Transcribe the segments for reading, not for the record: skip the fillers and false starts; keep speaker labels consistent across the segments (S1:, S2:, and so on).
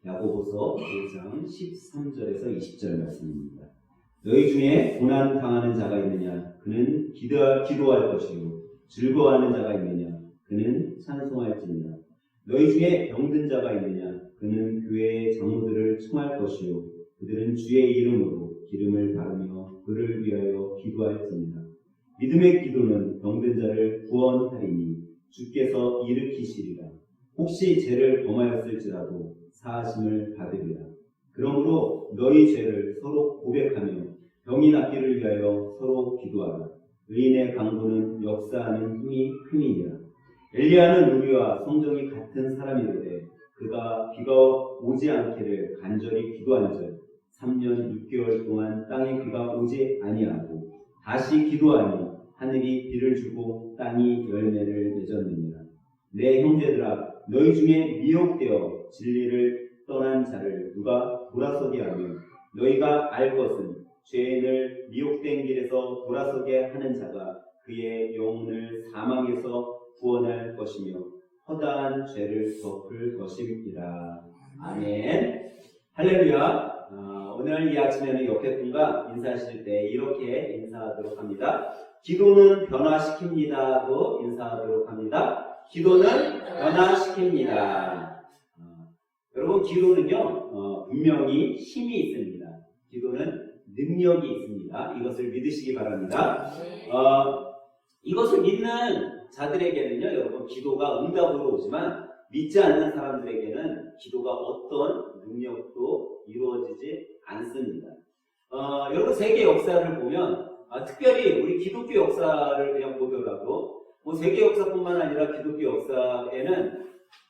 S1: 야고보서 5장 13절에서 20절 말씀입니다. 너희 중에 고난 당하는 자가 있느냐? 그는 기도할 것이요. 즐거워하는 자가 있느냐? 그는 찬송할지니라. 너희 중에 병든 자가 있느냐? 그는 교회의 장로들을 청할 것이요. 그들은 주의 이름으로 기름을 바르며 그를 위하여 기도할지니라. 믿음의 기도는 병든 자를 구원하리니 주께서 일으키시리라. 혹시 죄를 범하였을지라도 사하심을 받으리라. 그러므로 너희 죄를 서로 고백하며 병이 낫기를 위하여 서로 기도하라. 의인의 강구는 역사하는 힘이 큼이니라. 엘리야는 우리와 성정이 같은 사람이로되 그가 비가 오지 않기를 간절히 기도한즉 3년 6개월 동안 땅에 비가 오지 아니하고 다시 기도하니 하늘이 비를 주고 땅이 열매를 맺었느니라. 내 형제들아, 너희 중에 미혹되어 진리를 떠난 자를 누가 돌아서게 하며 너희가 알 것은 죄인을 미혹된 길에서 돌아서게 하는 자가 그의 영혼을 사망에서 구원할 것이며 허다한 죄를 덮을 것임이라. 아멘. 할렐루야. 오늘 이 아침에는 옆에 분과 인사하실 때 이렇게 인사하도록 합니다. 기도는 변화시킵니다고 인사하도록 합니다. 기도는 변화시킵니다. 여러분, 기도는요 분명히 힘이 있습니다. 기도는 능력이 있습니다. 이것을 믿으시기 바랍니다. 이것을 믿는 자들에게는요, 여러분, 기도가 응답으로 오지만 믿지 않는 사람들에게는 기도가 어떤 능력도 이루어지지 않습니다. 여러분, 세계 역사를 보면 특별히 우리 기독교 역사를 그냥 보더라도 세계 역사뿐만 아니라 기독교 역사에는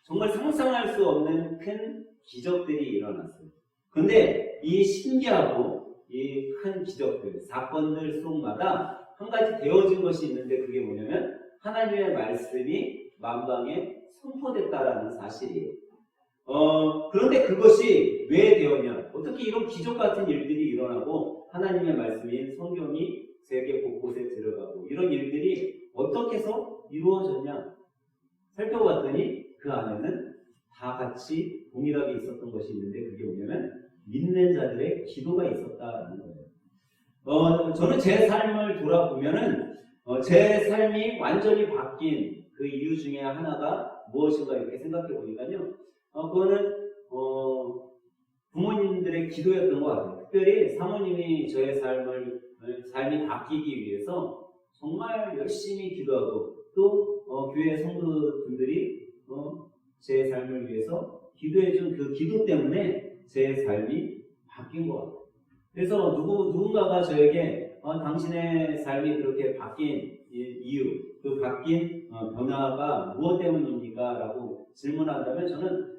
S1: 정말 상상할 수 없는 큰 기적들이 일어났어요. 그런데 이 신기하고 이 큰 기적들, 사건들 속마다 한 가지 되어진 것이 있는데 그게 뭐냐면 하나님의 말씀이 만방에 선포됐다라는 사실이에요. 그런데 그것이 왜 되었냐? 어떻게 이런 기적 같은 일들이 일어나고 하나님의 말씀인 성경이 세계 곳곳에 들어가고 이런 일들이 어떻게 해서 이루어졌냐? 살펴봤더니 그 안에는 다 같이 동일하게 있었던 것이 있는데 그게 뭐냐면 믿는 자들의 기도가 있었다라는 거예요. 저는 제 삶을 돌아보면은 제 삶이 완전히 바뀐 그 이유 중에 하나가 무엇인가 이렇게 생각해 보니까요. 그거는 부모님들의 기도였던 것 같아요. 특별히 사모님이 저의 삶이 바뀌기 위해서 정말 열심히 기도하고 또 교회 성도분들이 제 삶을 위해서 기도해준 그 기도 때문에 제 삶이 바뀐 것 같아요. 그래서 누군가가 저에게 당신의 삶이 그렇게 바뀐 이유, 그 바뀐 변화가 무엇 때문입니까? 라고 질문한다면 저는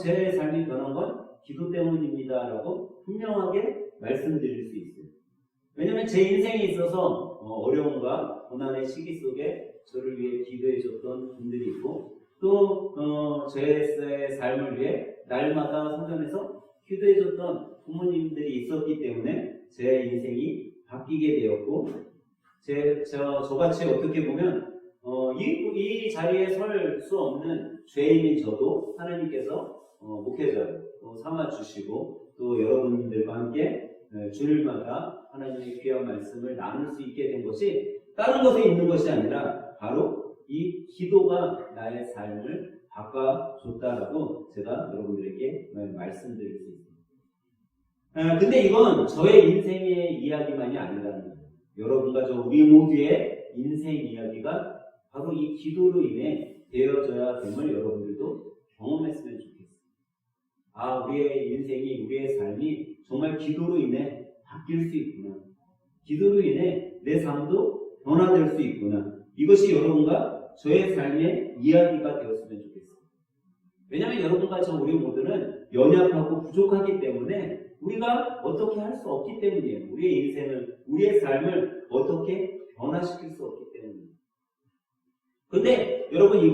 S1: 제 삶이 변한 건 기도 때문입니다. 라고 분명하게 말씀드릴 수 있어요. 왜냐하면 제 인생에 있어서 어려움과 고난의 시기 속에 저를 위해 기도해 줬던 분들이 있고 또 제 삶을 위해 날마다 성전에서 기도해 줬던 부모님들이 있었기 때문에 제 인생이 바뀌게 되었고 저같이 어떻게 보면 이 자리에 설 수 없는 죄인인 저도 하나님께서 목회자로 삼아주시고 또 여러분들과 함께 주일마다 하나님의 귀한 말씀을 나눌 수 있게 된 것이 다른 것에 있는 것이 아니라 바로 이 기도가 나의 삶을 바꿔줬다라고 제가 여러분들에게 말씀드릴 수 있습니다. 근데 이건 저의 인생의 이야기만이 아니라는 거예요. 여러분과 우리 모두의 인생 이야기가 바로 이 기도로 인해 되어져야 됨을 여러분들도 경험했으면 좋겠어요. 우리의 인생이, 우리의 삶이 정말 기도로 인해 바뀔 수 있구나. 기도로 인해 내 삶도 변화될 수 있구나. 이것이 여러분과 저의 삶의 이야기가 되었으면 좋겠어요. 왜냐하면 여러분과 우리 모두는 연약하고 부족하기 때문에 우리가 어떻게 할 수 없기 때문이에요. 우리의 인생을, 우리의 삶을 어떻게 변화시킬 수 없기 때문이에요. 근데 여러분 이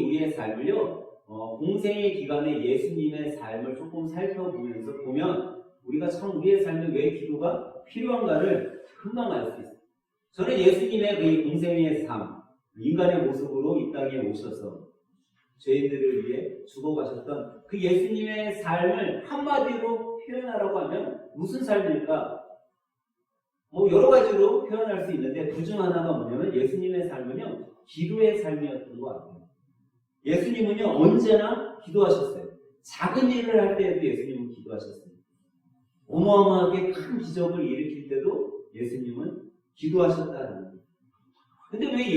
S1: 우리의 삶을요, 공생의 기간에 예수님의 삶을 조금 살펴보면서 보면 우리가 참 우리의 삶에 왜 기도가 필요한가를 금방 알 수 있어요. 저는 예수님의 그 공생의 삶, 인간의 모습으로 이 땅에 오셔서 죄인들을 위해 죽어가셨던 그 예수님의 삶을 한마디로 표현하라고 하면 무슨 삶일까? 여러 가지로 표현할 수 있는데 그 중 하나가 뭐냐면 예수님의 삶은요, 기도의 삶이었던 것 같아요. 예수님은요, 언제나 기도하셨어요. 작은 일을 할 때에도 예수님은 기도하셨어요. 어마어마하게 큰 기적을 일으킬 때도 예수님은 기도하셨다는 거예요. 근데 왜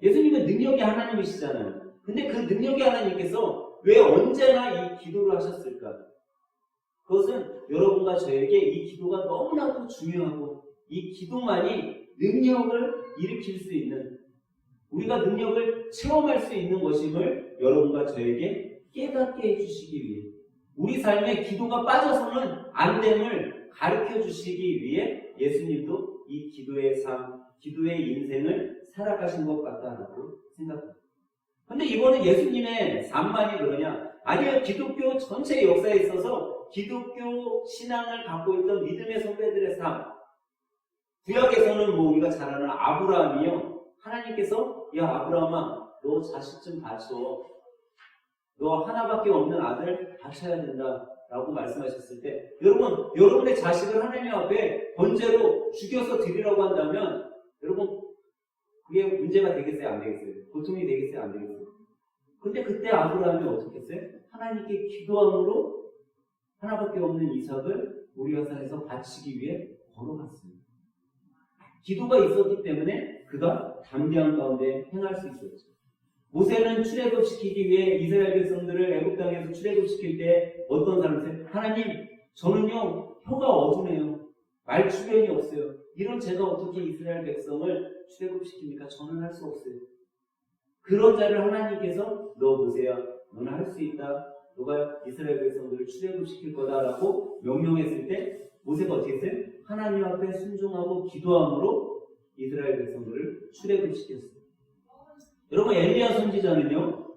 S1: 예수님은 능력의 하나님이시잖아요. 근데 그 능력의 하나님께서 왜 언제나 이 기도를 하셨을까? 그것은 여러분과 저에게 이 기도가 너무나도 중요하고 이 기도만이 능력을 일으킬 수 있는, 우리가 능력을 체험할 수 있는 것임을 여러분과 저에게 깨닫게 해주시기 위해, 우리 삶에 기도가 빠져서는 안 됨을 가르쳐 주시기 위해 예수님도 이 기도의 삶, 기도의 인생을 살아가신 것 같다라고 생각합니다. 근데 이거는 예수님의 삶만이 그러냐? 아니요, 기독교 전체 역사에 있어서 기독교 신앙을 갖고 있던 믿음의 선배들의 삶, 구약에서는 우리가 잘 아는 아브라함이요, 하나님께서 야 아브라함아, 너 자식 좀 바쳐, 너 하나밖에 없는 아들 바쳐야 된다라고 말씀하셨을 때, 여러분의 자식을 하나님 앞에 번제로 죽여서 드리라고 한다면 여러분 그게 문제가 되겠어요, 안 되겠어요? 고통이 되겠어요, 안 되겠어요? 근데 그때 아브라함이 어떻게 했어요? 하나님께 기도함으로 하나밖에 없는 이삭을 모리아산에서 바치기 위해 걸어갔어요. 기도가 있었기 때문에 그가 담대한 가운데 행할 수 있었죠. 모세는 출애굽시키기 위해 이스라엘 백성들을 애굽 땅에서 출애굽시킬 때 어떤 사람이세요? 하나님, 저는요 혀가 어두네요. 말주변이 없어요. 이런 제가 어떻게 이스라엘 백성을 출애굽시킵니까? 저는 할 수 없어요. 그런 자를 하나님께서 너 모세야, 너는 할 수 있다. 너가 이스라엘 백성들을 출애굽시킬 거다라고 명령했을 때 모세가 어떻게 했어요? 하나님 앞에 순종하고 기도함으로 이스라엘 백성들을 출애굽시켰어요. 여러분, 엘리야 선지자는요,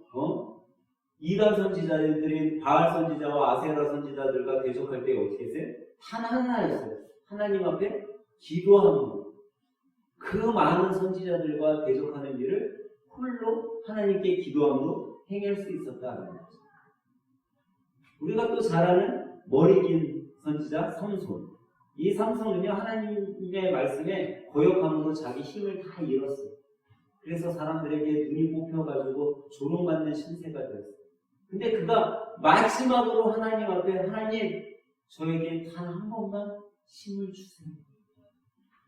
S1: 이단 선지자들인 바알 선지자와 아세라 선지자들과 대적할 때 어떻게 했어요? 단 하나였어요. 하나님 앞에 기도함으로 그 많은 선지자들과 대적하는 일을 홀로 하나님께 기도함으로 행할 수 있었다는 거죠. 우리가 또 잘 아는 머리 긴 선지자 삼손. 이 삼손은요, 하나님의 말씀에 거역함으로 자기 힘을 다 잃었어요. 그래서 사람들에게 눈이 뽑혀가지고 조롱받는 신세가 되었어요. 근데 그가 마지막으로 하나님 앞에, 하나님, 저에게 단 한 번만 힘을 주세요.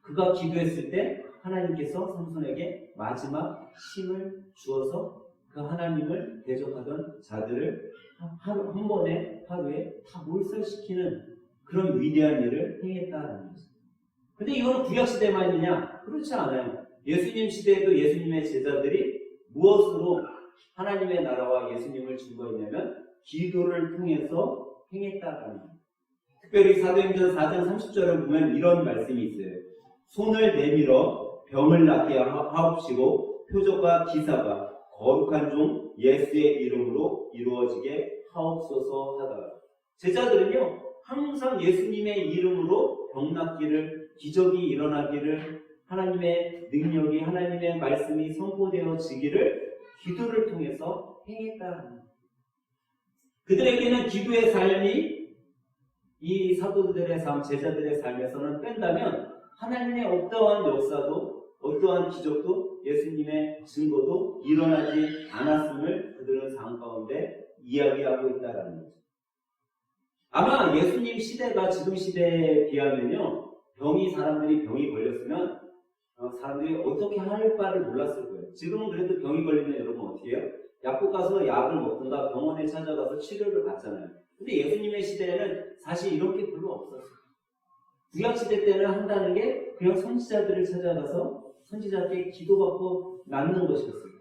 S1: 그가 기도했을 때 하나님께서 삼손에게 마지막 힘을 주어서 그 하나님을 대적하던 자들을 한 번에, 하루에 다 몰살시키는 그런 위대한 일을 행했다는 거죠. 근데 이거는 구약시대만이냐? 그렇지 않아요. 예수님 시대에도 예수님의 제자들이 무엇으로 하나님의 나라와 예수님을 증거했냐면 기도를 통해서 행했다라는 거예요. 특별히 사도행전 4장 30절을 보면 이런 말씀이 있어요. 손을 내밀어 병을 낫게 하옵시고 표적과 기사가 거룩한 종 예수의 이름으로 이루어지게 하옵소서 하다가, 제자들은요 항상 예수님의 이름으로 병 낫기를, 기적이 일어나기를, 하나님의 능력이, 하나님의 말씀이 선포되어지기를 기도를 통해서 행했다는 거예요. 그들에게는 기도의 삶이 이 사도들의 삶, 제자들의 삶에서는 뺀다면 하나님의 어떠한 역사도, 어떠한 기적도, 예수님의 증거도 일어나지 않았음을 그들은 삶 가운데 이야기하고 있다는 거죠. 아마 예수님 시대가 지금 시대에 비하면요, 사람들이 병이 걸렸으면 사람들이 어떻게 할 바를 몰랐을 거예요. 지금은 그래도 병이 걸리면 여러분 어떻게 해요? 약국 가서 약을 먹든가 병원에 찾아가서 치료를 받잖아요. 근데 예수님의 시대에는 사실 이런 게 별로 없었어요. 구약시대 때는 한다는 게 그냥 선지자들을 찾아가서 선지자께 기도받고 낫는 것이었어요.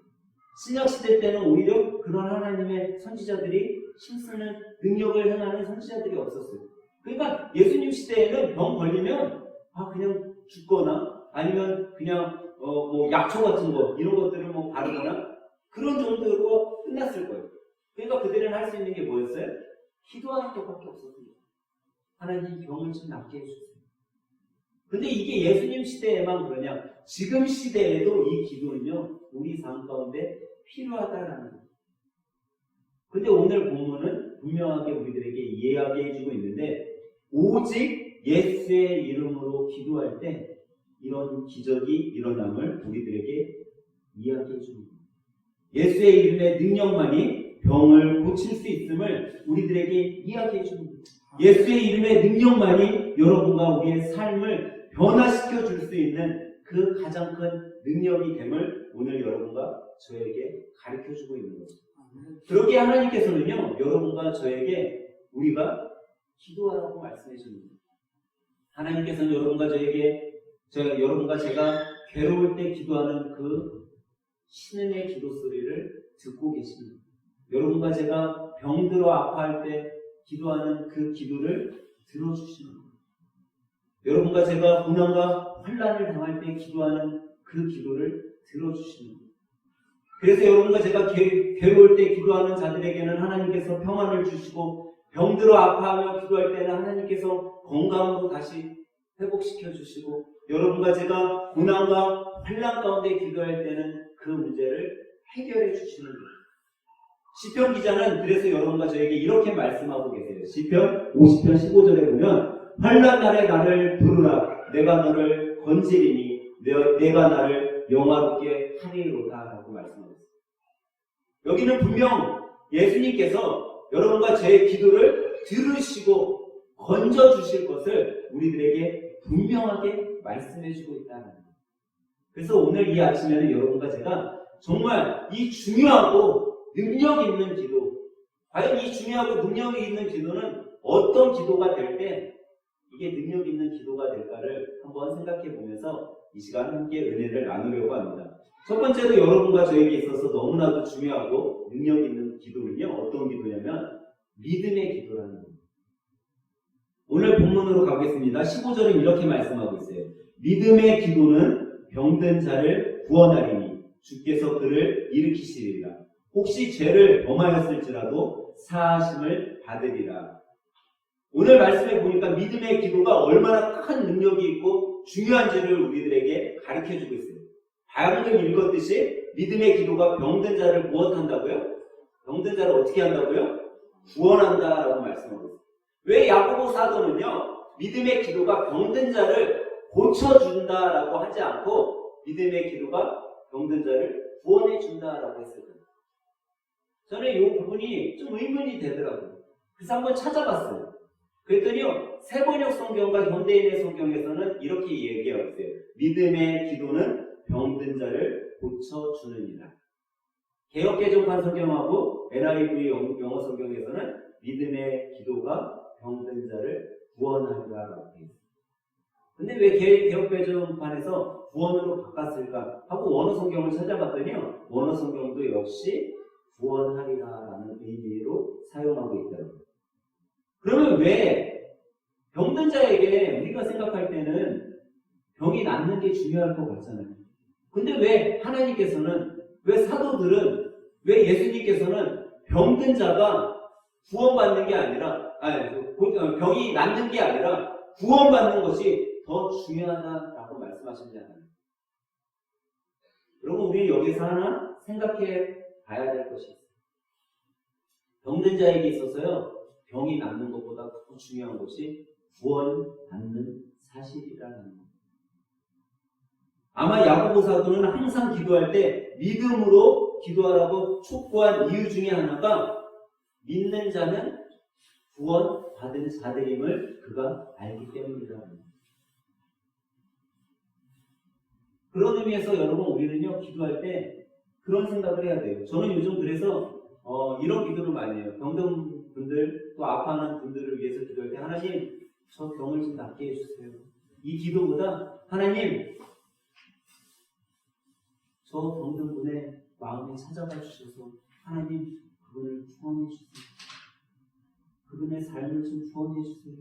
S1: 신약시대 때는 오히려 그런 하나님의 선지자들이 힘쓰는 능력을 행하는 선지자들이 없었어요. 그러니까 예수님 시대에는 병 걸리면 그냥 죽거나 아니면 그냥 약초 같은 거 이런 것들을 바르거나 그런 정도로 끝났을 거예요. 그러니까 그들은 할 수 있는 게 뭐였어요? 기도하는 것밖에 없었습니다. 하나님 병을 좀 낫게 해주세요. 근데 이게 예수님 시대에만 그러냐? 지금 시대에도 이 기도는요 우리 삶 가운데 필요하다라는 거예요. 근데 오늘 본문은 분명하게 우리들에게 이야기해 주고 있는데 오직 예수의 이름으로 기도할 때 이런 기적이 일어남을 우리들에게 이야기해 줍니다. 예수의 이름의 능력만이 병을 고칠 수 있음을 우리들에게 이야기해 줍니다. 예수의 이름의 능력만이 여러분과 우리의 삶을 변화시켜 줄 수 있는 그 가장 큰 능력이 됨을 오늘 여러분과 저에게 가르쳐 주고 있는 거죠. 그러기에 하나님께서는요, 여러분과 저에게 우리가 기도하라고 말씀해 줍니다. 하나님께서는 여러분과 여러분과 제가 괴로울 때 기도하는 그 신음의 기도 소리를 듣고 계십니다. 여러분과 제가 병들어 아파할 때 기도하는 그 기도를 들어주시는 거예요. 여러분과 제가 고난과 환난을 당할 때 기도하는 그 기도를 들어주시는 거예요. 그래서 여러분과 제가 괴로울 때 기도하는 자들에게는 하나님께서 평안을 주시고 병들어 아파하며 기도할 때는 하나님께서 건강으로 다시 회복시켜 주시고 여러분과 제가 고난과 환난 가운데 기도할 때는 그 문제를 해결해 주시는 거예요. 시편 기자는 그래서 여러분과 저에게 이렇게 말씀하고 계세요. 시편 50편 15절에 보면 환난 날에 나를 부르라 내가 너를 건지리니 내가 나를 영화롭게 하리로다 라고 말씀하고 있습니다. 여기는 분명 예수님께서 여러분과 제 기도를 들으시고 건져주실 것을 우리들에게 분명하게 말씀해주고 있다는 거예요. 그래서 오늘 이 아침에는 여러분과 제가 정말 이 중요하고 능력 있는 기도, 과연 이 중요하고 능력이 있는 기도는 어떤 기도가 될 때 이게 능력 있는 기도가 될까를 한번 생각해 보면서 이 시간 함께 은혜를 나누려고 합니다. 첫 번째로 여러분과 저에게 있어서 너무나도 중요하고 능력 있는 기도는요, 어떤 기도냐면 믿음의 기도라는 겁니다. 오늘 본문으로 가겠습니다. 15절은 이렇게 말씀하고 있어요. 믿음의 기도는 병든 자를 구원하리니 주께서 그를 일으키시리라. 혹시 죄를 범하였을지라도 사하심을 받으리라. 오늘 말씀에 보니까 믿음의 기도가 얼마나 큰 능력이 있고 중요한지를 우리들에게 가르쳐주고 있어요. 방금 읽었듯이 믿음의 기도가 병든 자를 무엇한다고요? 병든 자를 어떻게 한다고요? 구원한다라고 말씀하고 있어요. 왜 야고보 사도는요, 믿음의 기도가 병든 자를 고쳐준다라고 하지 않고 믿음의 기도가 병든 자를 구원해준다라고 했어요. 저는 이 부분이 좀 의문이 되더라고요. 그래서 한번 찾아봤어요. 그랬더니요, 세번역 성경과 현대인의 성경에서는 이렇게 얘기하고 있어요. 믿음의 기도는 병든 자를 고쳐주느니라. 개역개정판 성경하고 NIV 영어 성경에서는 믿음의 기도가 병든 자를 구원하리라라고 되어 있어요. 근데 왜 개역개정판에서 구원으로 바꿨을까 하고 원어 성경을 찾아봤더니요, 원어 성경도 역시 구원하리라라는 의미로 사용하고 있더라고요. 그러면 왜 병든 자에게 우리가 생각할 때는 병이 낫는 게 중요할 것 같잖아요. 근데 왜 하나님께서는, 왜 사도들은, 왜 예수님께서는 병든 자가 구원받는 게 아니라, 병이 낫는 게 아니라 구원받는 것이 더 중요하다라고 말씀하셨잖아요. 여러분, 우리 여기서 하나 생각해 봐야 될 것이 있어요. 병든 자에게 있어서요, 병이 낫는 것보다 더 중요한 것이 구원받는 사실이라는 것. 아마 야고보 사도는 항상 기도할 때 믿음으로 기도하라고 촉구한 이유 중에 하나가 믿는 자는 구원받은 자들임을 그가 알기 때문이라는 것. 그런 의미에서 여러분, 우리는요, 기도할 때 그런 생각을 해야 돼요. 저는 요즘 그래서 이런 기도를 많이 해요. 병든 분들, 또 아파하는 분들을 위해서 기도할 때 하나님, 저 병을 좀 낫게 해주세요. 이 기도보다 하나님, 저 병든 분의 마음에 찾아가 주셔서 하나님, 그분을 구원해 주세요. 그분의 삶을 좀 구원해 주세요.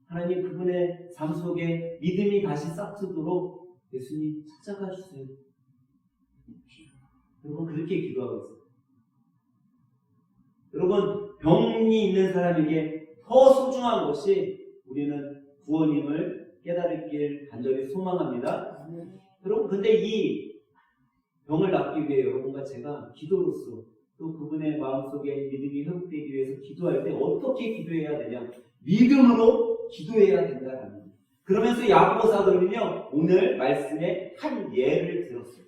S1: 하나님, 그분의 삶 속에 믿음이 다시 싹트도록 예수님 찾아가 주세요. 여러분, 그렇게 기도하고 있어요. 여러분, 병이 있는 사람에게 더 소중한 것이 우리는 구원임을 깨달았길 간절히 소망합니다. 여러분, 근데 이 병을 낫기 위해 여러분과 제가 기도로서 또 그분의 마음속에 믿음이 회복되기 위해서 기도할 때 어떻게 기도해야 되냐? 믿음으로 기도해야 된다라는 거예요. 그러면서 야고보 사도는요, 오늘 말씀에 한 예를 들었어요.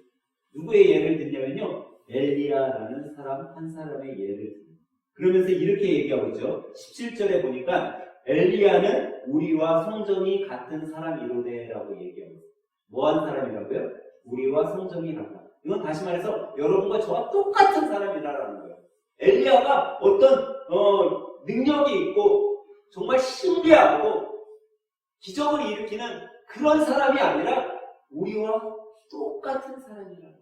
S1: 누구의 예를 듣냐면요, 엘리야라는 사람 한 사람의 예를 들어요. 그러면서 이렇게 얘기하고 있죠. 17절에 보니까 엘리야는 우리와 성정이 같은 사람이로되라고 얘기하고 있어요. 뭐한 사람이라고요? 우리와 성정이 같다. 이건 다시 말해서 여러분과 저와 똑같은 사람이라는 거예요. 엘리야가 어떤 능력이 있고 정말 신비하고 기적을 일으키는 그런 사람이 아니라 우리와 똑같은 사람이라는 거예요.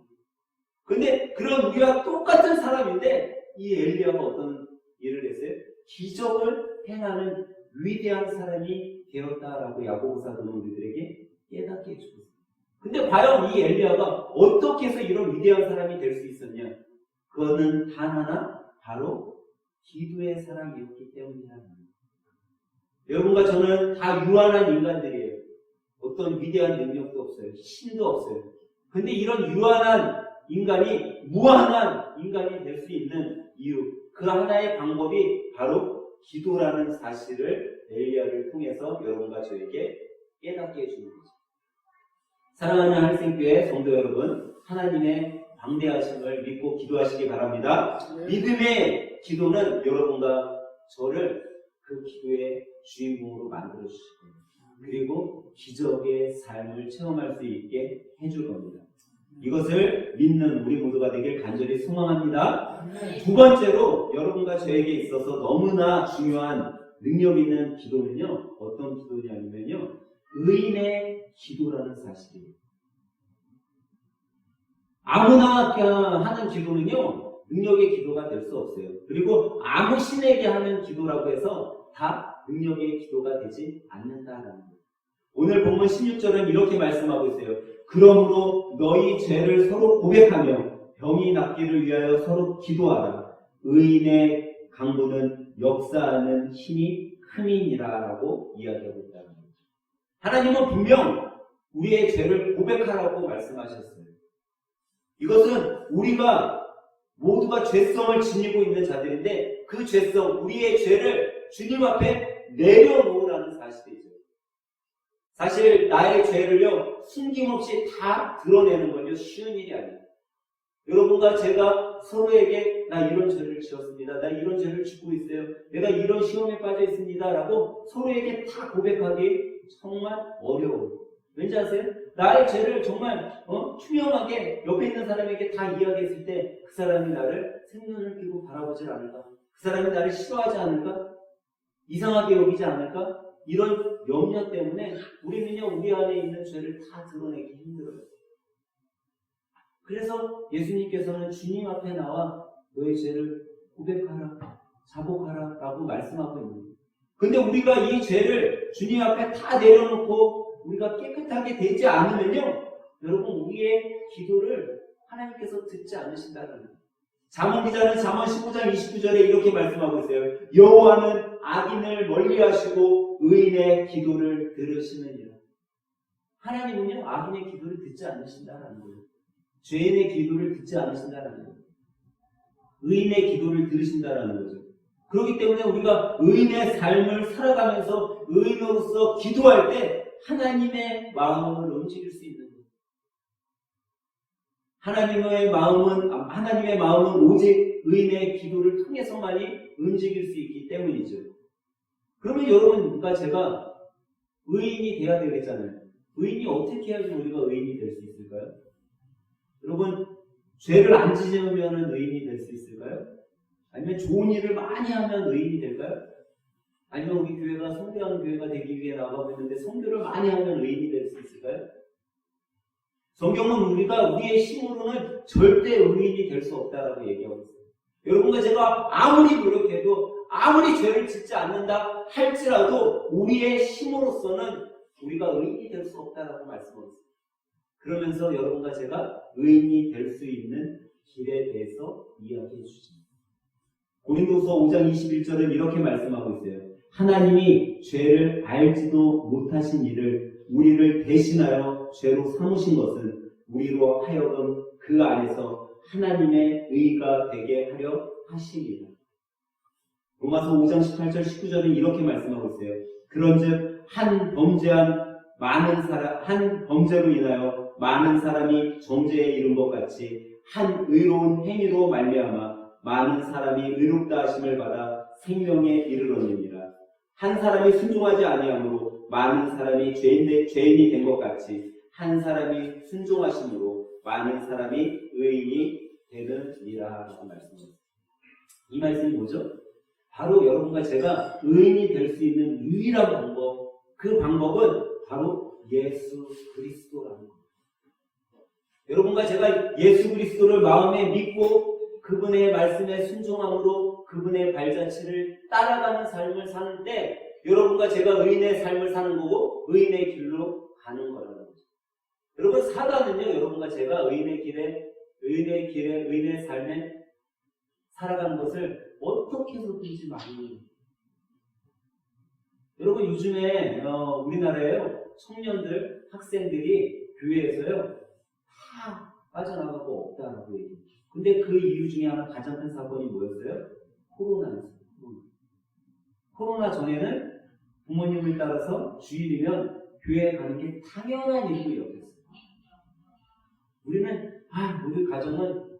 S1: 근데 그런 우리와 똑같은 사람인데 이 엘리야가 어떤 일을 했어요? 기적을 행하는 위대한 사람이 되었다라고 야고보 사도는 우리들에게 깨닫게 해주고 있습니다. 근데 과연 이 엘리야가 어떻게 해서 이런 위대한 사람이 될 수 있었냐? 그거는 단 하나, 바로 기도의 사람이었기 때문이라는 거예요. 여러분과 저는 다 유한한 인간들이에요. 어떤 위대한 능력도 없어요. 힘도 없어요. 근데 이런 유한한 인간이 무한한 인간이 될 수 있는 이유, 그 하나의 방법이 바로 기도라는 사실을 엘리야를 통해서 여러분과 저에게 깨닫게 해주는 거죠. 사랑하는 할생교회 성도 여러분, 하나님의 방대하심을 믿고 기도하시기 바랍니다. 믿음의 기도는 여러분과 저를 그 기도의 주인공으로 만들어 주실 겁니다. 그리고 기적의 삶을 체험할 수 있게 해줄 겁니다. 이것을 믿는 우리 모두가 되길 간절히 소망합니다. 두 번째로 여러분과 저에게 있어서 너무나 중요한 능력 있는 기도는요, 어떤 기도냐면요, 의인의 기도라는 사실이에요. 아무나 하는 기도는요, 능력의 기도가 될 수 없어요. 그리고 아무 신에게 하는 기도라고 해서 다 능력의 기도가 되지 않는다라는 거예요. 오늘 본문 16절은 이렇게 말씀하고 있어요. 그러므로 너희 죄를 서로 고백하며 병이 낫기를 위하여 서로 기도하라. 의인의 강구는 역사하는 힘이 큼이니라 라고 이야기하고 있다는 거죠. 하나님은 분명 우리의 죄를 고백하라고 말씀하셨어요. 이것은 우리가 모두가 죄성을 지니고 있는 자들인데 그 죄성, 우리의 죄를 주님 앞에 내려놓으라는 사실이죠. 사실 나의 죄를요, 숨김없이 다 드러내는 건요, 쉬운 일이 아니에요. 여러분과 제가 서로에게 나 이런 죄를 지었습니다. 나 이런 죄를 짓고 있어요. 내가 이런 시험에 빠져 있습니다. 라고 서로에게 다 고백하기 정말 어려워요. 왠지 아세요? 나의 죄를 정말 투명하게 옆에 있는 사람에게 다 이야기했을 때 그 사람이 나를 생눈을 끼고 바라보질 않을까? 그 사람이 나를 싫어하지 않을까? 이상하게 여기지 않을까? 이런 염려 때문에 우리는요, 우리 안에 있는 죄를 다 드러내기 힘들어요. 그래서 예수님께서는 주님 앞에 나와 너의 죄를 고백하라, 자복하라 라고 말씀하고 있는 거예요. 근데 우리가 이 죄를 주님 앞에 다 내려놓고 우리가 깨끗하게 되지 않으면요, 여러분, 우리의 기도를 하나님께서 듣지 않으신다는 거예요. 잠언 기자는 잠언 15장 29절에 이렇게 말씀하고 있어요. 여호와는 악인을 멀리하시고 의인의 기도를 들으시느니라. 하나님은요, 악인의 기도를 듣지 않으신다는 거예요. 죄인의 기도를 듣지 않으신다는 거예요. 의인의 기도를 들으신다는 거죠. 그렇기 때문에 우리가 의인의 삶을 살아가면서 의인으로서 기도할 때 하나님의 마음을 움직일 수 있는 거예요. 하나님의 마음은 오직 의인의 기도를 통해서만이 움직일 수 있기 때문이죠. 그러면 여러분과 제가 의인이 돼야 되겠잖아요. 의인이 어떻게 해야지 우리가 의인이 될 수 있을까요? 여러분, 죄를 안 지으면 의인이 될 수 있을까요? 아니면 좋은 일을 많이 하면 의인이 될까요? 아니면 우리 교회가 성교하는 교회가 되기 위해 나가고 있는데 성교를 많이 하면 의인이 될 수 있을까요? 성경은 우리가 우리의 힘으로는 절대 의인이 될 수 없다라고 얘기하고 있어요. 여러분과 제가 아무리 노력해도 아무리 죄를 짓지 않는다 할지라도 우리의 힘으로서는 우리가 의인이 될 수 없다라고 말씀하고 있어요. 그러면서 여러분과 제가 의인이 될 수 있는 길에 대해서 이야기해 주십니다. 고린도서 5장 21절은 이렇게 말씀하고 있어요. 하나님이 죄를 알지도 못하신 이를 우리를 대신하여 죄로 삼으신 것은 우리로 하여금 그 안에서 하나님의 의가 되게 하려 하십니다. 로마서 5장 18절 19절은 이렇게 말씀하고 있어요. 그런즉 한 범죄로 인하여 많은 사람이 정죄에 이른 것 같이 한 의로운 행위로 말미암아 많은 사람이 의롭다 하심을 받아 생명에 이르렀느니라. 한 사람이 순종하지 아니함으로 많은 사람이 죄인이 된 것 같이 한 사람이 순종하심으로 많은 사람이 의인이 되느니라 라고 말씀합니다. 이 말씀이 뭐죠? 바로 여러분과 제가 의인이 될 수 있는 유일한 방법, 그 방법은 바로 예수 그리스도라는 겁니다. 여러분과 제가 예수 그리스도를 마음에 믿고 그분의 말씀에 순종함으로 그분의 발자취를 따라가는 삶을 사는 때 여러분과 제가 의인의 삶을 사는 거고 의인의 길로 가는 거라는 거죠. 여러분, 사단은요, 여러분과 제가 의인의 삶에 살아가는 것을 어떻게 해서든지 막는. 여러분, 요즘에 우리나라에요, 청년들, 학생들이 교회에서요 다 빠져나가고 없다라고 얘기해요. 근데 그 이유 중에 하나, 가장 큰 사건이 뭐였어요? 코로나였어요. 코로나 전에는 부모님을 따라서 주일이면 교회에 가는 게 당연한 일로 여겼어요. 우리는 우리 가정은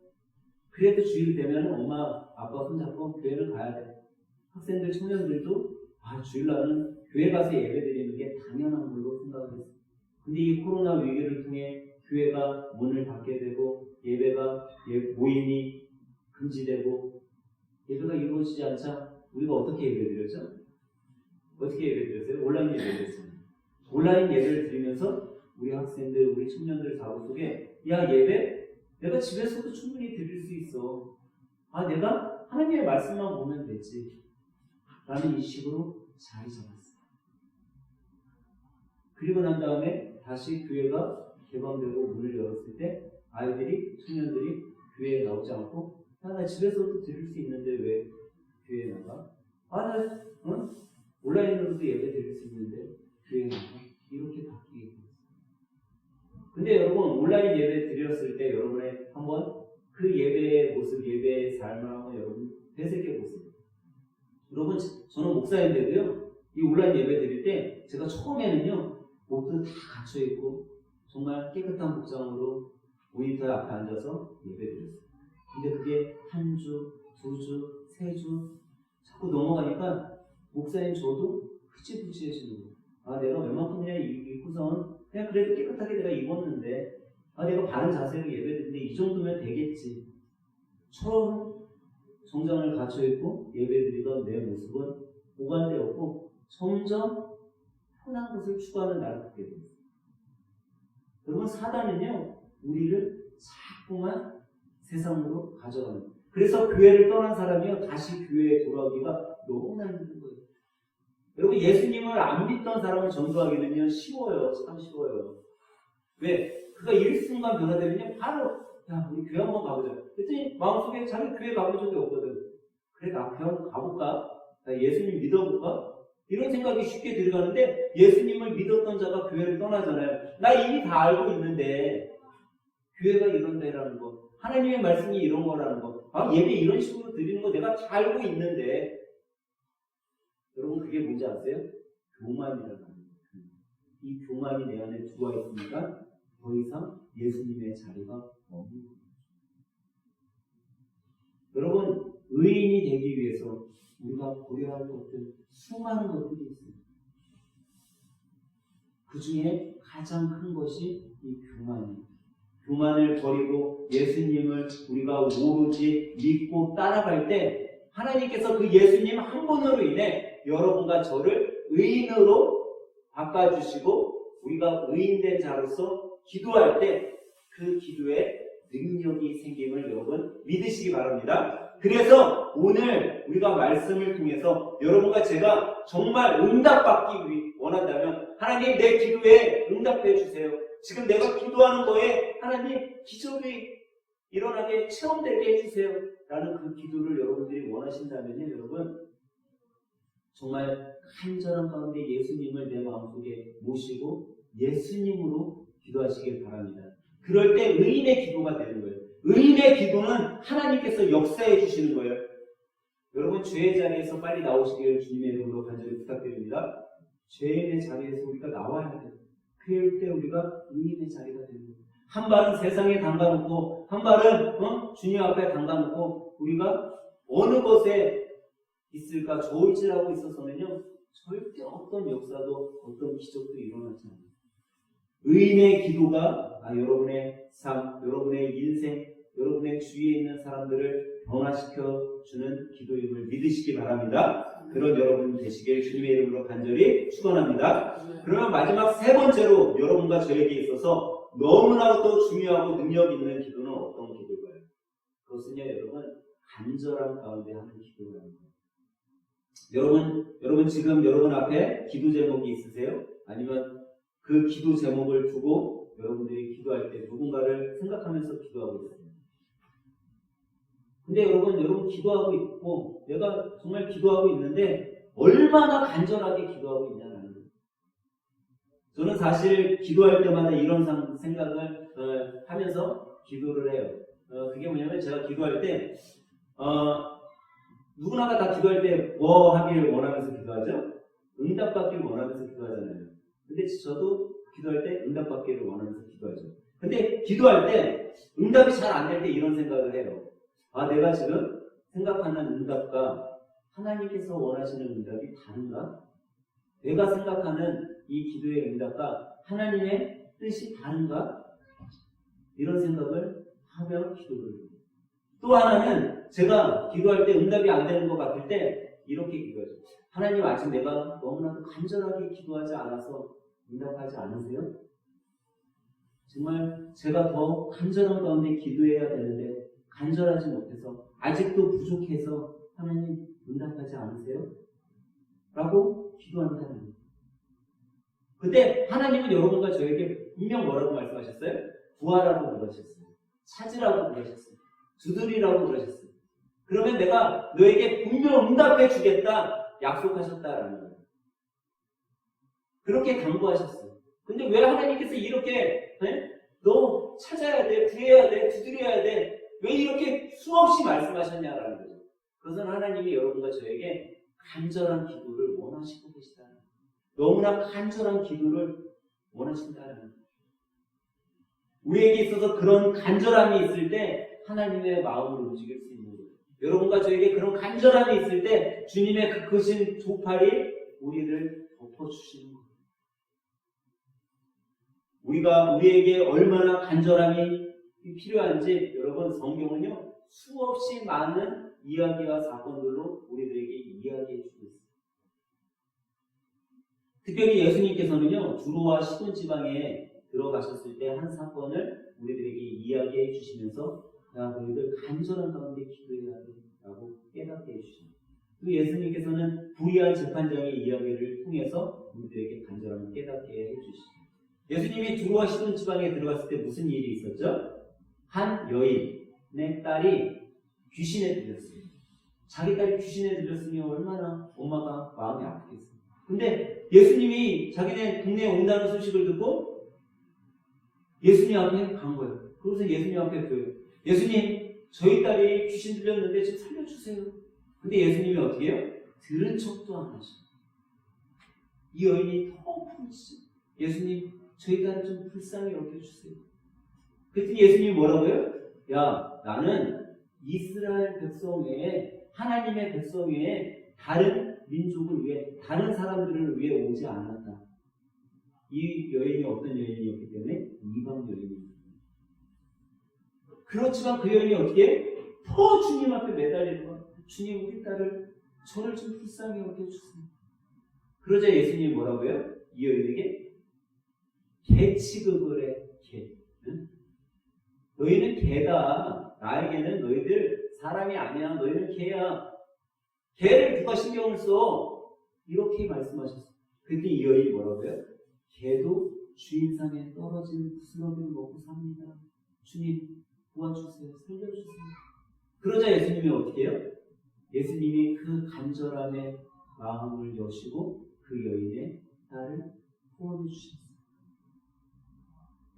S1: 그래도 주일 되면 엄마 아빠 손잡고 교회를 가야 돼. 학생들, 청년들도 주일날은 교회 가서 예배 드리는 게 당연한 걸로 생각을 했어요. 근데 이 코로나 위기를 통해 교회가 문을 닫게 되고 예배가 모임이 금지되고 예배가 이루어지지 않자 우리가 어떻게 예배 드렸죠? 어떻게 예배 드렸어요? 온라인 예배 드렸어요. 온라인 예배를 드리면서 우리 학생들, 우리 청년들 자고 속에 예배 내가 집에서도 충분히 드릴 수 있어. 내가 하나님의 말씀만 보면 되지. 라는 인식으로 자리 잡았어요. 그리고 난 다음에 다시 교회가 개방되고 문을 열었을 때 아이들이, 청년들이 교회에 나오지 않고 나 집에서도 드릴 수 있는데 왜 교회에 나가? 온라인으로도 예배 드릴 수 있는데 교회에 나가? 이렇게 바뀌게 됐어요. 근데 여러분, 온라인 예배 드렸을 때 여러분의 한번 그 예배의 모습, 예배의 삶을 한번 여러분 되새겨 보세요. 여러분, 저는 목사인데도요, 이 온라인 예배 드릴 때 제가 처음에는요, 옷도 다 갖춰입고 정말 깨끗한 복장으로 모니터 앞에 앉아서 예배 드렸어요. 근데 그게 한 주, 두 주, 세 주 자꾸 넘어가니까 목사님 저도 흐지부지해지는 거예요. 내가 웬만큼 그냥 입고선 그냥 그래도 깨끗하게 내가 입었는데 내가 바른 자세로 예배드리는데 이 정도면 되겠지. 처음 정장을 갖춰입고 예배드리던 내 모습은 오간되었고 점점 편한 것을 추구하는 나를 보게 됩니다. 여러분, 사단은요 우리를 자꾸만 세상으로 가져가는 거예요. 그래서 교회를 떠난 사람이요 다시 교회에 돌아오기가 너무나 힘든 거예요. 여러분, 예수님을 안 믿던 사람을 전도하기는요 쉬워요. 참 쉬워요. 왜? 그가 일순간 변화되면요 바로 우리 교회 한번 가보자. 그랬더니 마음속에 자기 교회 가본 적이 없거든. 그래, 나 교회 한번 가볼까? 나 예수님 믿어볼까? 이런 생각이 쉽게 들어가는데 예수님을 믿었던 자가 교회를 떠나잖아요. 나 이미 다 알고 있는데 교회가 이런 데라는 거, 하나님의 말씀이 이런 거라는 거, 예배 이런 식으로 드리는 거 내가 다 알고 있는데, 여러분, 그게 뭔지 아세요? 교만이라는 거예요. 이 교만이 내 안에 들어와 있으니까 더 이상 예수님의 자리가 없는 거예요. 여러분, 의인이 되기 위해서 우리가 고려할 것들 수많은 것들이 있습니다. 그 중에 가장 큰 것이 이 교만입니다. 교만을 버리고 예수님을 우리가 오로지 믿고 따라갈 때 하나님께서 그 예수님 한 분으로 인해 여러분과 저를 의인으로 바꿔주시고 우리가 의인된 자로서 기도할 때 그 기도에 능력이 생김을 여러분 믿으시기 바랍니다. 그래서 오늘 우리가 말씀을 통해서 여러분과 제가 정말 응답받기 원한다면 하나님, 내 기도에 응답해 주세요. 지금 내가 기도하는 거에 하나님 기적이 일어나게 체험되게 해주세요 라는 그 기도를 여러분들이 원하신다면요, 여러분 정말 간절한 가운데 예수님을 내 마음속에 모시고 예수님으로 기도하시길 바랍니다. 그럴 때 의인의 기도가 되는 거예요. 의인의 기도는 하나님께서 역사해 주시는 거예요. 여러분 죄의 자리에서 빨리 나오시기를 주님의 이름으로 간절히 부탁드립니다. 죄인의 자리에서 우리가 나와야 돼요. 그럴 때 우리가 의인의 자리가 되는 거예요. 한 발은 세상에 담가놓고 한 발은 주님 앞에 담가놓고 우리가 어느 것에 있을까 좋을지라고 있어서는요 절대 어떤 역사도 어떤 기적도 일어나지 않아요. 의인의 기도가 여러분의 삶, 여러분의 인생, 여러분의 주위에 있는 사람들을 변화시켜 주는 기도임을 믿으시기 바랍니다. 그런 여러분 되시길 주님의 이름으로 간절히 축원합니다. 그러면 마지막 세 번째로 여러분과 저에게 있어서 너무나도 중요하고 능력 있는 기도는 어떤 기도일까요? 그것은요 여러분 간절함 가운데 하는 기도입니다. 여러분 지금 여러분 앞에 기도 제목이 있으세요? 아니면 그 기도 제목을 두고 여러분들이 기도할 때 누군가를 생각하면서 기도하고 있어요. 근데 여러분 기도하고 있고 내가 정말 기도하고 있는데 얼마나 간절하게 기도하고 있냐는 거예요. 저는 사실 기도할 때마다 이런 생각을 하면서 기도를 해요. 그게 뭐냐면 제가 기도할 때 누구나가 다 기도할 때 뭐 하길 원하면서 기도하죠? 응답받기를 원하면서 기도하잖아요. 근데 저도 기도할 때 응답받기를 원하면서 기도하죠. 근데 기도할 때 응답이 잘 안 될 때 이런 생각을 해요. 내가 지금 생각하는 응답과 하나님께서 원하시는 응답이 다른가? 내가 생각하는 이 기도의 응답과 하나님의 뜻이 다른가? 이런 생각을 하며 기도를 해요. 또 하나는 제가 기도할 때 응답이 안 되는 것 같을 때 이렇게 기도하죠. 하나님 아직 내가 너무나도 간절하게 기도하지 않아서 응답하지 않으세요? 정말 제가 더 간절한 가운데 기도해야 되는데 간절하지 못해서 아직도 부족해서 하나님 응답하지 않으세요? 라고 기도한다는 거예요. 근데 하나님은 여러분과 저에게 분명 뭐라고 말씀하셨어요? 구하라고 그러셨어요. 찾으라고 그러셨어요. 두드리라고 그러셨어요. 그러면 내가 너에게 분명 응답해 주겠다 약속하셨다라는 거예요. 그렇게 당부하셨어요. 근데 왜 하나님께서 이렇게 너 찾아야 돼, 구해야 돼, 두드려야 돼 왜 이렇게 수없이 말씀하셨냐라는 거죠. 그것은 하나님이 여러분과 저에게 간절한 기도를 원하시고 계시다는 거예요. 너무나 간절한 기도를 원하신다는 거예요. 우리에게 있어서 그런 간절함이 있을 때 하나님의 마음을 움직일 수 있는 거예요. 여러분과 저에게 그런 간절함이 있을 때 주님의 그 크신 두 팔이 우리를 덮어주시는 거예요. 우리에게 얼마나 간절함이 필요한지 여러분 성경은요 수없이 많은 이야기와 사건들로 우리들에게 이야기해 주고 있어요. 특별히 예수님께서는요 두로와 시돈 지방에 들어가셨을 때 한 사건을 우리들에게 이야기해 주시면서 너희들 간절한 가운데 기도해야 된다고 깨닫게 해주십니다. 또 예수님께서는 불의한 재판장의 이야기를 통해서 우리들에게 간절함을 깨닫게 해주십니다. 예수님이 두로와 시돈 지방에 들어갔을 때 무슨 일이 있었죠? 한 여인의 딸이 귀신에 들렸어요. 자기 딸이 귀신에 들렸으니 얼마나 엄마가 마음이 아프겠어요. 근데 예수님이 자기네 동네에 온다는 소식을 듣고 예수님 앞에 간 거예요. 그래서 예수님 앞에 그래요. 예수님, 저희 딸이 귀신 들렸는데 좀 살려주세요. 근데 예수님이 어떻게 해요? 들은 척도 안 하셔. 이 여인이 더 부르시죠. 예수님, 저희 딸을 좀 불쌍히 여겨주세요. 그랬더니 예수님이 뭐라고요? 야, 나는 이스라엘 백성 외에 하나님의 백성 외에 다른 민족을 위해 다른 사람들을 위해 오지 않았다. 이 여인이 어떤 여인이었기 때문에 이방 여인입니다. 그렇지만 그 여인이 어떻게 더 주님 앞에 매달리는 거야. 주님 우리 딸을 저를 좀 불쌍히 여겨주세요. 그러자 예수님이 뭐라고요? 이 여인에게 개 취급을 해. 개. 응? 너희는 개다. 나에게는 너희들 사람이 아니야. 너희는 개야. 개를 누가 신경을 써? 이렇게 말씀하셨어요. 그때 이 여인이 뭐라고요? 개도 주인상에 떨어진 부스러기를 먹고 삽니다. 주님 도와주세요. 살려주세요. 그러자 예수님이 어떻게 해요? 예수님이 그 간절함의 마음을 여시고 그 여인의 딸을 구원해 주셨어요.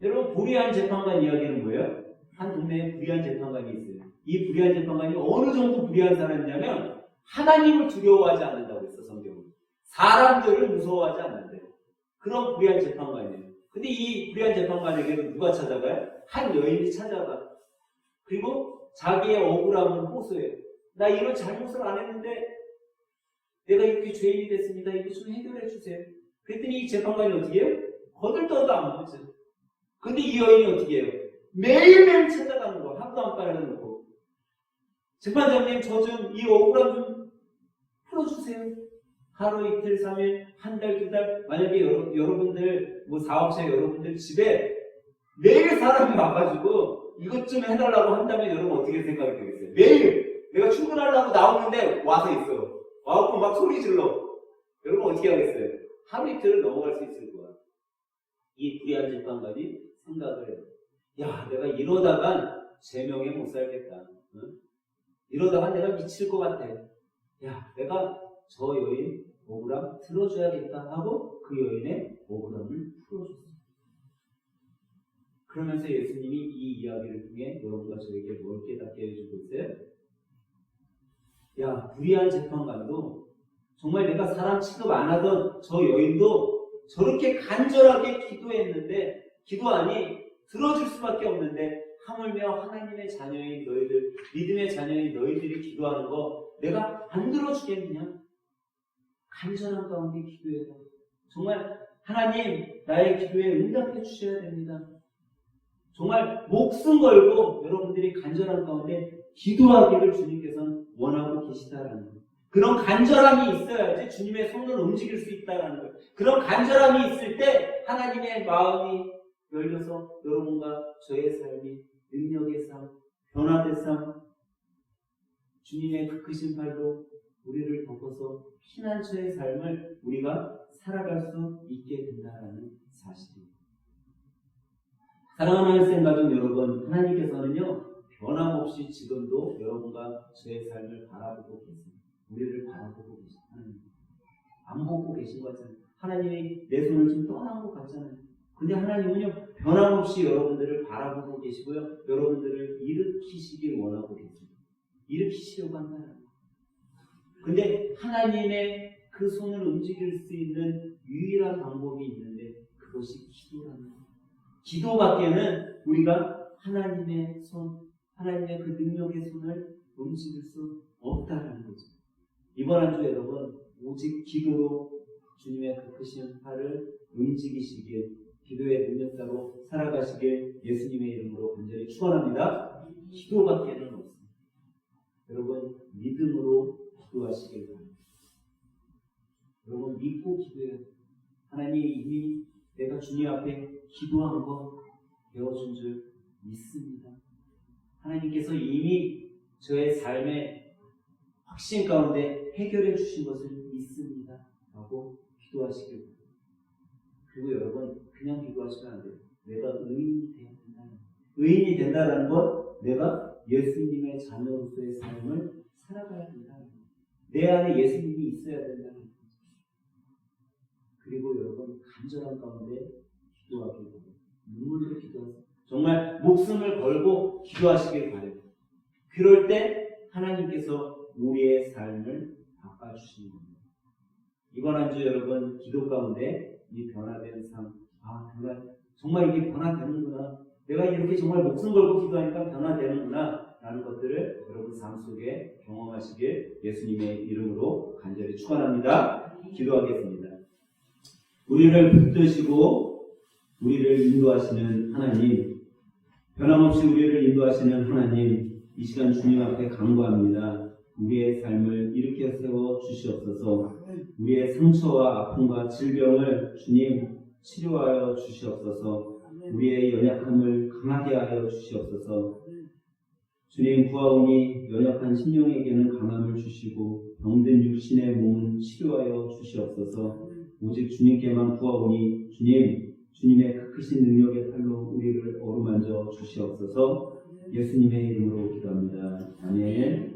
S1: 여러분 불의한 재판관 이야기는 뭐예요? 한 동네에 불의한 재판관이 있어요. 이 불의한 재판관이 어느 정도 불의한 사람이냐면 하나님을 두려워하지 않는다고 했어, 성경은. 사람들을 무서워하지 않는데. 그런 불의한 재판관이에요. 근데 이 불의한 재판관에게는 누가 찾아가요? 한 여인이 찾아가. 그리고 자기의 억울함을 호소해요. 나 이런 잘못을 안 했는데 내가 이렇게 죄인이 됐습니다. 이거 좀 해결해 주세요. 그랬더니 이 재판관이 어떻게 해요? 거들떠도 안 보죠. 근데 이 여인이 어떻게 해요? 매일매일 찾아가는 거. 하루도 안 빨아놓고. 재판장님, 저 좀 이 억울함 좀 풀어주세요. 하루, 이틀, 3일, 한 달, 2달. 만약에 여러분들, 사업체 여러분들 집에 매일 사람이 와가지고 이것 좀 해달라고 한다면 여러분 어떻게 생각이 되겠어요? 매일 내가 출근하려고 나오는데 와서 있어. 와갖고 막 소리 질러. 여러분 어떻게 하겠어요? 하루 이틀을 넘어갈 수 있을 거야. 이 불의한 재판관이 생각을 해요. 야, 내가 이러다간 제명에 못 살겠다. 응? 이러다간 내가 미칠 것 같아. 야, 내가 저 여인 억울함 들어줘야겠다 하고 그 여인의 억울함을 풀어줬어요. 그러면서 예수님이 이 이야기를 통해 여러분과 저에게 뭘 깨닫게 해주고 있어요? 야, 불의한 재판관도 정말 내가 사람 취급 안 하던 저 여인도 저렇게 간절하게 기도했는데 기도하니 들어줄 수밖에 없는데 하물며 하나님의 자녀인 너희들, 믿음의 자녀인 너희들이 기도하는 거 내가 안 들어주겠느냐? 간절한 가운데 기도해서 정말 하나님 나의 기도에 응답해 주셔야 됩니다. 정말 목숨 걸고 여러분들이 간절한 가운데 기도하기를 주님께서는 원하고 계시다라는 거예요. 그런 간절함이 있어야지 주님의 손을 움직일 수 있다라는 거예요. 그런 간절함이 있을 때 하나님의 마음이 열려서 여러분과 저의 삶이 능력의 삶, 변화된 삶, 주님의 그 크신 팔로 우리를 덮어서 피난처의 삶을 우리가 살아갈 수 있게 된다는 사실입니다. 사랑하는 하나님 가족 여러분, 하나님께서는요 변함없이 지금도 여러분과 저의 삶을 바라보고 계십니다. 우리를 바라보고 계십니다. 안 보고 계신 것 같잖아요. 하나님이 내 손을 좀 떠난 것 같잖아요. 근데 하나님은요 변함없이 여러분들을 바라보고 계시고요 여러분들을 일으키시길 원하고 계십니다. 일으키시려고 한다는 거예요. 근데 하나님의 그 손을 움직일 수 있는 유일한 방법이 있는데 그것이 기도라는 거예요. 기도밖에는 우리가 하나님의 손, 하나님의 그 능력의 손을 움직일 수 없다는 거죠. 이번 한 주 여러분 오직 기도로 주님의 그 크신 팔을 움직이시길, 기도의 능력자로 살아가시길 예수님의 이름으로 간절히 축원합니다. 기도밖에는 없습니다. 여러분 믿음으로 기도하시길 바랍니다. 여러분 믿고 기도해요. 하나님 이미 내가 주님 앞에 기도한 거 배워준 줄 믿습니다. 하나님께서 이미 저의 삶의 확신 가운데 해결해 주신 것을 믿습니다. 라고 기도하시길 바랍니다. 그리고 여러분 그냥 기도하시면 안 돼요. 내가 의인이 되어야 된다는 거예요. 의인이 된다는 건 내가 예수님의 자녀로서의 삶을 살아가야 된다는 거예요. 내 안에 예수님이 있어야 된다는 거예요. 그리고 여러분 간절한 가운데 기도하길 바랍니다. 눈물로 기도하세요. 정말 목숨을 걸고 기도하시길 바랍니다. 그럴 때 하나님께서 우리의 삶을 바꿔주시는 겁니다. 이번 한 주 여러분 기도 가운데 이 변화된 삶, 정말 이게 변화되는구나. 내가 이렇게 정말 목숨 걸고 기도하니까 변화되는구나 라는 것들을 여러분 삶 속에 경험하시길 예수님의 이름으로 간절히 축원합니다. 기도하겠습니다. 우리를 붙드시고 우리를 인도하시는 하나님, 변함없이 우리를 인도하시는 하나님, 이 시간 주님 앞에 간구합니다. 우리의 삶을 일으켜 세워 주시옵소서. 우리의 상처와 아픔과 질병을 주님 치료하여 주시옵소서. 우리의 연약함을 강하게 하여 주시옵소서. 주님 구하오니 연약한 심령에게는 강함을 주시고 병든 육신의 몸은 치료하여 주시옵소서. 오직 주님께만 구하오니 주님의 그 크신 능력의 팔로 우리를 어루만져 주시옵소서. 예수님의 이름으로 기도합니다. 아멘.